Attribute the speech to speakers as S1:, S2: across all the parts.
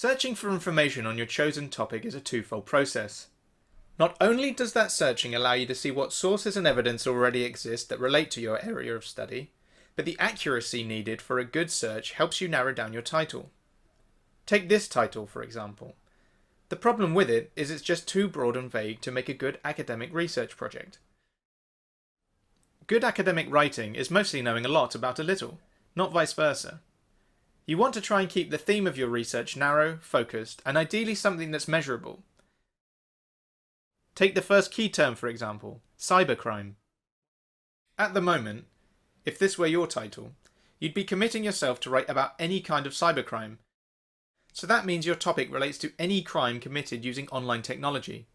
S1: Searching for information on your chosen topic is a twofold process. Not only does that searching allow you to see what sources and evidence already exist that relate to your area of study, but the accuracy needed for a good search helps you narrow down your title. Take this title, for example. The problem with it is it's just too broad and vague to make a good academic research project. Good academic writing is mostly knowing a lot about a little, not vice versa. You want to try and keep the theme of your research narrow, focused, and ideally something that's measurable. Take the first key term, for example, cybercrime. At the moment, if this were your title, you'd be committing yourself to write about any kind of cybercrime. So that means your topic relates to any crime committed using online technology.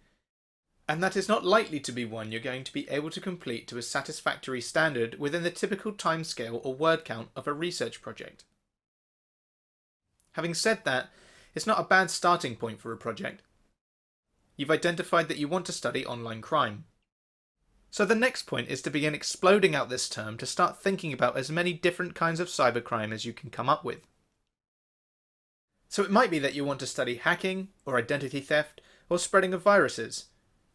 S1: And that is not likely to be one you're going to be able to complete to a satisfactory standard within the typical timescale or word count of a research project. Having said that, it's not a bad starting point for a project. You've identified that you want to study online crime. So the next point is to begin exploding out this term to start thinking about as many different kinds of cybercrime as you can come up with. So it might be that you want to study hacking, or identity theft, or spreading of viruses.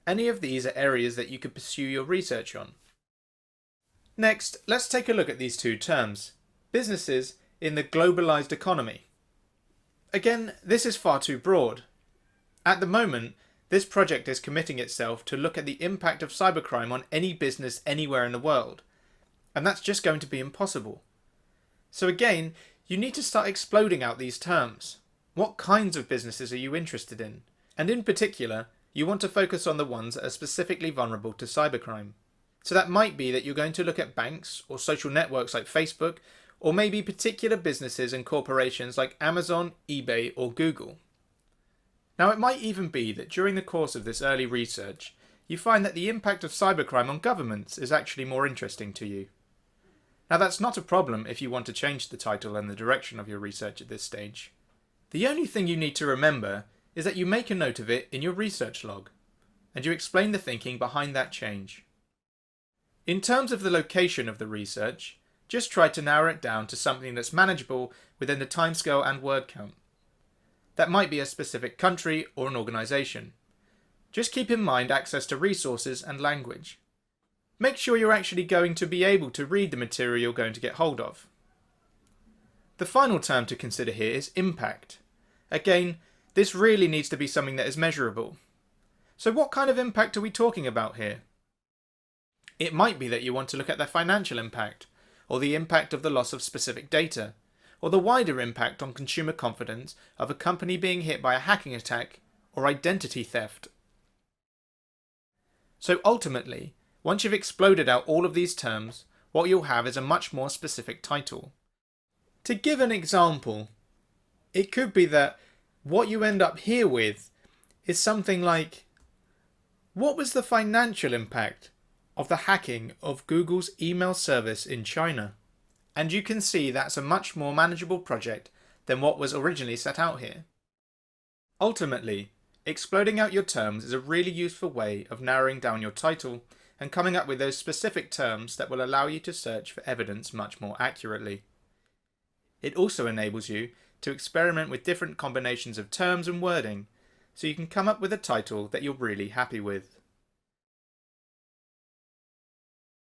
S1: Any of these are areas that you could pursue your research on. Next, let's take a look at these two terms. Businesses in the globalized economy. Again, this is far too broad. At the moment, this project is committing itself to look at the impact of cybercrime on any business anywhere in the world. And that's just going to be impossible. So again, you need to start exploding out these terms. What kinds of businesses are you interested in? And in particular, you want to focus on the ones that are specifically vulnerable to cybercrime. So that might be that you're going to look at banks or social networks like Facebook, or maybe particular businesses and corporations like Amazon, eBay, or Google. Now it might even be that during the course of this early research, you find that the impact of cybercrime on governments is actually more interesting to you. Now that's not a problem if you want to change the title and the direction of your research at this stage. The only thing you need to remember is that you make a note of it in your research log, and you explain the thinking behind that change. In terms of the location of the research, just try to narrow it down to something that's manageable within the timescale and word count. That might be a specific country or an organisation. Just keep in mind access to resources and language. Make sure you're actually going to be able to read the material you're going to get hold of. The final term to consider here is impact. Again, this really needs to be something that is measurable. So what kind of impact are we talking about here? It might be that you want to look at the financial impact, or the impact of the loss of specific data, or the wider impact on consumer confidence of a company being hit by a hacking attack or identity theft. So ultimately, once you've exploded out all of these terms, what you'll have is a much more specific title. To give an example, it could be that what you end up here with is something like, what was the financial impact of the hacking of Google's email service in China? And you can see that's a much more manageable project than what was originally set out here. Ultimately, exploding out your terms is a really useful way of narrowing down your title and coming up with those specific terms that will allow you to search for evidence much more accurately. It also enables you to experiment with different combinations of terms and wording, so you can come up with a title that you're really happy with.